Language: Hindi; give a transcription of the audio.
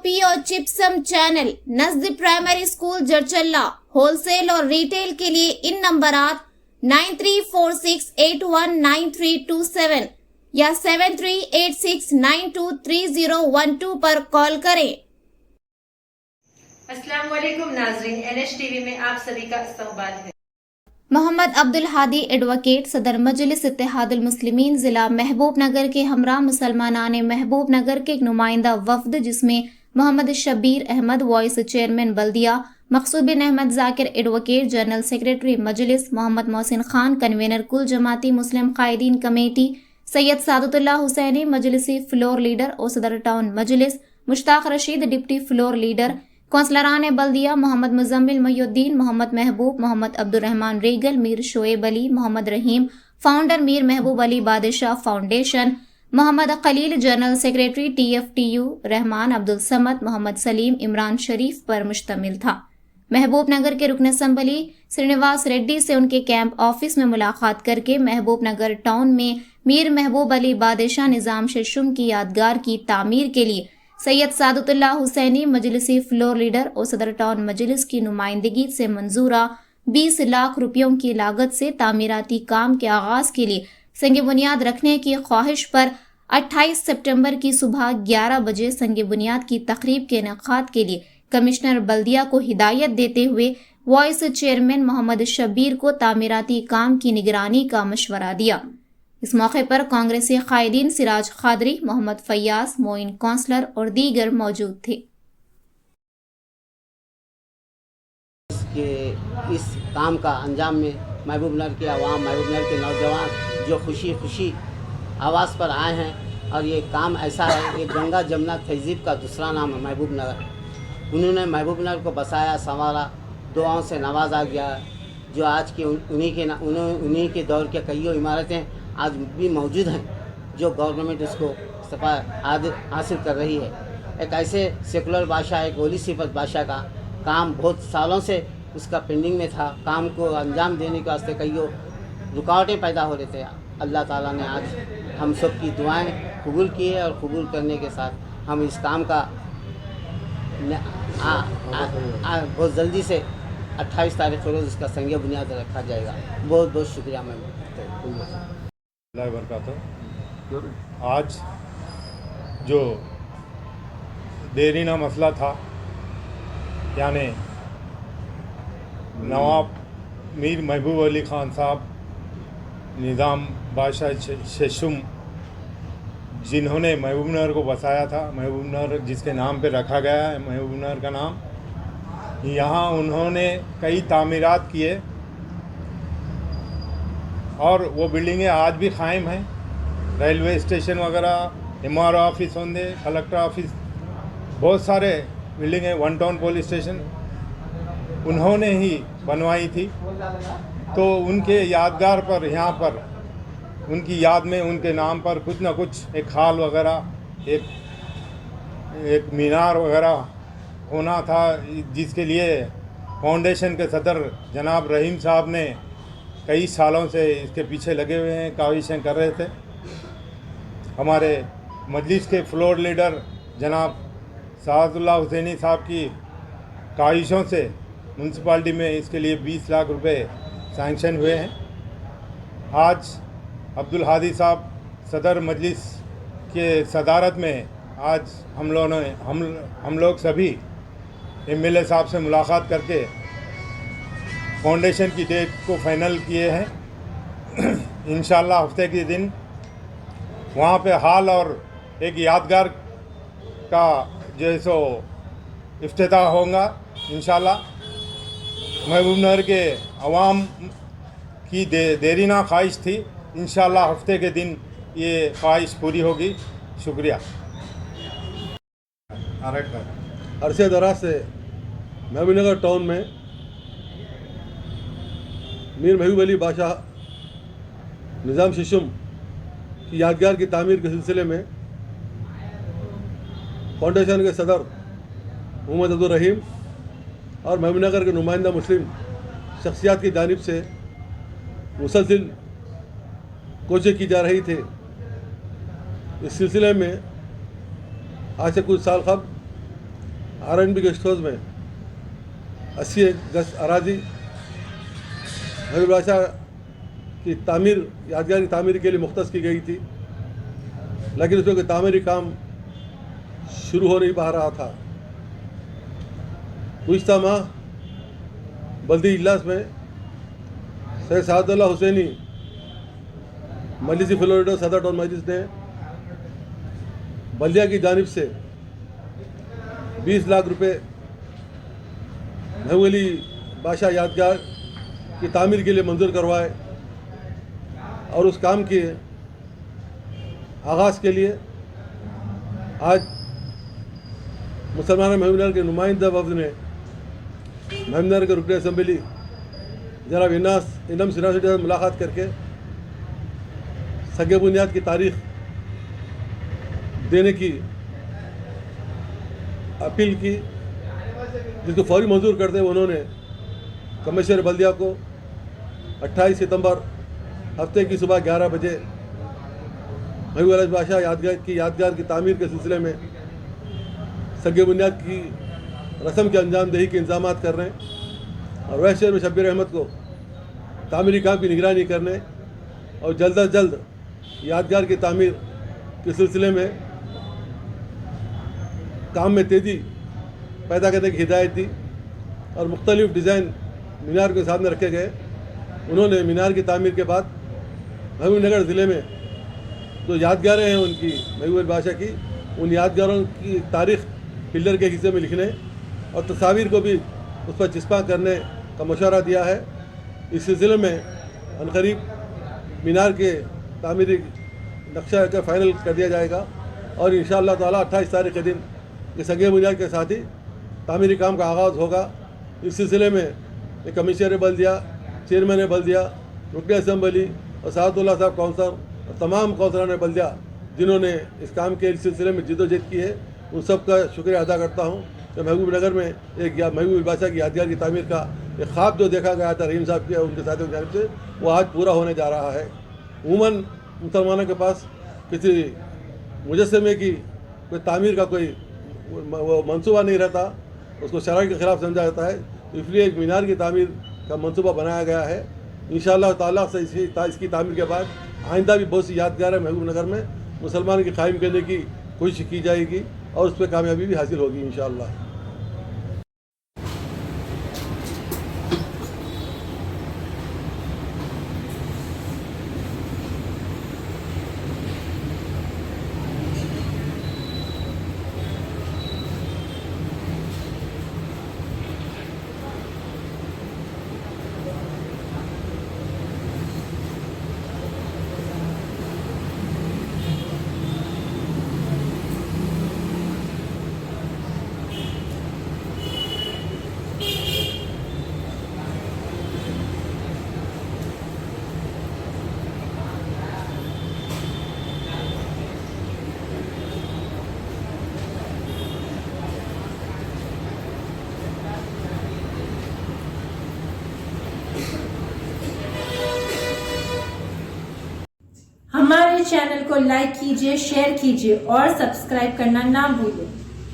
पीओपी और जिप्सम चैनल नजदीक प्राइमरी स्कूल जरचल्ला होलसेल और रिटेल के लिए इन नंबरात 9346819327 या 7386923012 पर कॉल करें। अस्सलाम वालेकुम नाज़रीन, NH टीवी में आप सभी का इस्तकबाल है। मोहम्मद अब्दुल हादी एडवोकेट सदर मजलिस इत्तेहादुल मुस्लिमीन जिला महबूब नगर के हमरा मुसलमानान महबूब नगर के एक नुमाइंदा वफद जिसमें मोहम्मद शबीर अहमद वॉइस चेयरमैन बल्दिया, Maqsood bin Ahmed Zakir advocate general secretary Majlis, Mohammad Mohsin Khan convener Kul Jamaati Muslim Qaideen committee, Syed Sadatullah Hussaini मजलिसी फ्लोर लीडर और सदर town Majlis, Mushtaq Rasheed deputy floor leader, कौंसलरान बल्दिया मोहम्मद मुजम्मिल महिउद्दीन, मोहम्मद महबूब, मोहम्मद अब्दुर्रहमान रेगल, Mir Shoaib Ali, Mohammad Rahim founder Mir Mehboob Ali Badshah foundation, Mohammad Khaleel general secretary TFTU, Rahman Abdul Samad, Mohammad Salim Imran शरीफ पर मुश्तमिल था। महबूब नगर के रुकन असम्बली श्रीनिवास रेड्डी से उनके कैंप ऑफिस में मुलाकात करके महबूब नगर टाउन में मीर महबूब अली बादशाह निज़ाम शेशुम की यादगार की तामीर के लिए सैयद सादतुल्लाह हुसैनी मजलिसी फ्लोर लीडर और सदर टाउन मजलिस की नुमाइंदगी से मंजूरा 20 लाख रुपयों की लागत से तामीराती काम के आगाज के लिए संग बुनियाद रखने की ख्वाहिश पर 28 सितंबर की सुबह 11 बजे संग बुनियाद की तकरीब के इनेकाद के लिए कमिश्नर बल्दिया को हिदायत देते हुए वॉइस चेयरमैन मोहम्मद शबीर को तामीराती काम की निगरानी का मशवरा दिया। इस मौके पर कांग्रेसी कायदीन सिराज खादरी, मोहम्मद फैयाज, मोइन काउंसलर और दीगर मौजूद थे। इस काम का अंजाम में महबूब नगर के आवाम, महबूब नगर के नौजवान जो खुशी खुशी आवाज़ पर आए हैं और ये काम ऐसा है, ये गंगा जमुना तहजीब का दूसरा नाम है महबूब नगर। उन्होंने महबूब नगर को बसाया, संवारा, दुआओं से नवाजा गया, जो आज की उन्हीं के दौर के कई इमारतें आज भी मौजूद हैं, जो गवर्नमेंट उसको हासिल कर रही है। एक ऐसे सेकुलर बादशाह, एक वली सिफत बादशाह का काम बहुत सालों से उसका पेंडिंग में था। काम को अंजाम देने के वास्ते कई रुकावटें पैदा हो रहे थे। अल्लाह ताला ने आज हम सब की दुआएं कबूल की है और कबूल करने के साथ हम इस काम का बहुत जल्दी से 28 तारीख को रोज़ इसका संग बुनियाद रखा जाएगा। बहुत बहुत शुक्रिया मैं आज जो देरीना मसला था, यानी नवाब मीर महबूब अली ख़ान साहब निज़ाम बादशाह शेशुम, जिन्होंने महबूब नगर को बसाया था, महबूब नगर जिसके नाम पे रखा गया है महबूब नगर का नाम, यहाँ उन्होंने कई तामीरात किए और वो बिल्डिंगें आज भी कायम हैं। रेलवे स्टेशन वगैरह, MRO ऑफिस होंगे, कलेक्टर ऑफिस, बहुत सारे बिल्डिंगें, 1 टाउन पुलिस स्टेशन उन्होंने ही बनवाई थी। तो उनके यादगार पर यहाँ पर उनकी याद में उनके नाम पर कुछ ना कुछ एक खाल वगैरह, एक मीनार वगैरह होना था, जिसके लिए फाउंडेशन के सदर जनाब रहीम साहब ने कई सालों से इसके पीछे लगे हुए हैं, काविशें कर रहे थे। हमारे मजलिस के फ्लोर लीडर जनाब सादतुल्लाह हुसैनी साहब की काविशों से म्यूनसिपाल्टी में इसके लिए 20 लाख रुपए सैंक्शन हुए हैं। आज अब्दुल हादी साहब सदर मजलिस के सदारत में आज हम लोग सभी MLA साहब से मुलाकात करके फाउंडेशन की डेट को फाइनल किए हैं। इंशाल्लाह हफ्ते के दिन वहाँ पे हाल और एक यादगार का जो है सो इफ्तिताह होगा। इंशाल्लाह महबूब नगर के अवाम की देरीना ख्वाहिश थी, इंशाल्लाह हफ्ते के दिन ये ख्वाहिश पूरी होगी। शुक्रिया। अरसे दराज से महबूब नगर टाउन में मीर महबूब अली बादशाह निज़ाम शेशुम की यादगार की तामीर के सिलसिले में फाउंडेशन के सदर मोहम्मद अब्दुल रहीम और महबूब नगर के नुमाइंदा मुस्लिम शख्सियात की जानिब से मुसलसिल कोशिश की जा रही थी। इस सिलसिले में आज से कुछ साल कबल R&B गेस्ट हाउस में 80 गज अराजी महबूब बादशाह की तामीर, यादगार की तामीर के लिए मुख्तस की गई थी, लेकिन उसमें कोई तामीरी काम शुरू हो नहीं पा रहा था। गुज़िश्ता माह बल्दी इजलास में सैयद सादुल्लाह हुसैनी मजलिसी फ्लोरिडा सदर टाउन मजलिस ने बल्दिया की जानिब से 20 लाख रुपए महबूब अली बादशाह यादगार की तामीर के लिए मंजूर करवाए और उस काम के आगाज़ के लिए आज मुसलमान महबूबनगर के नुमाइंदा वफ़द ने महबूबनगर के रुकन असम्बली जनाब इनम सिन्हा से मुलाकात करके सगे बुनियाद की तारीख देने की अपील की, जिसको फौरी मंजूर करते हुए उन्होंने कमिश्नर बल्दिया को 28 सितंबर हफ्ते की सुबह 11 बजे महबूब अली बादशाह यादगार की तामीर के सिलसिले में सगे बुनियाद की रस्म के अंजामदही के इंतजाम कर रहे हैं और वह शहर में शब्बीर अहमद को तामीरी काम की निगरानी करने और जल्द अज जल्द यादगार की तामीर के सिलसिले में काम में तेज़ी पैदा करने की हिदायत दी और मुख्तलिफ डिज़ाइन मीनार के सामने रखे गए। उन्होंने मीनार की तामीर के बाद महबूबनगर ज़िले में जो यादगारें हैं उनकी महबूब अली बादशाह की, उन यादगारों की तारीख़ पिलर के हिस्से में लिखने और तस्वीर को भी उस पर चिस्पा करने का मशवरा दिया है। इस सिलसिले में अनकरीब मीनार के तामीरी नक्शा का फाइनल कर दिया जाएगा और इंशाअल्लाह ताला 28 तारीख के दिन के सगे बुनियाद के साथ ही तामीरी काम का आगाज़ होगा। इस सिलसिले में कमिश्नर बल्दिया, चेयरमैन बल्दिया, रुकन असम्बली और सादुल्लाह साहब काउंसलर और तमाम काउंसलरान बल्दिया जिन्होंने इस काम के सिलसिले में जिद्दोजहद की है, उन सब का शुक्रिया अदा करता हूँ कि महबूबनगर में एक महबूब बादशाह की यादगार की तामीर का एक ख्वाब जो देखा गया था रहीम साहब के उनके साथियों की जानिब से, वो आज पूरा होने जा रहा है। उमूमन मुसलमानों के पास किसी मुजस्समे की कोई तामीर का कोई वो मंसूबा नहीं रहता, उसको शरअ के ख़िलाफ़ समझा जाता है, इसलिए एक मीनार की तामीर का मंसूबा बनाया गया है। इंशाअल्लाह ताला से इसकी तामीर के बाद आइंदा भी बहुत सी यादगार है महबूबनगर में मुसलमान की कायम करने की कोशिश की जाएगी और उस पर कामयाबी भी हासिल होगी इंशाअल्लाह। हमारे चैनल को लाइक कीजिए, शेयर कीजिए और सब्सक्राइब करना ना भूलें।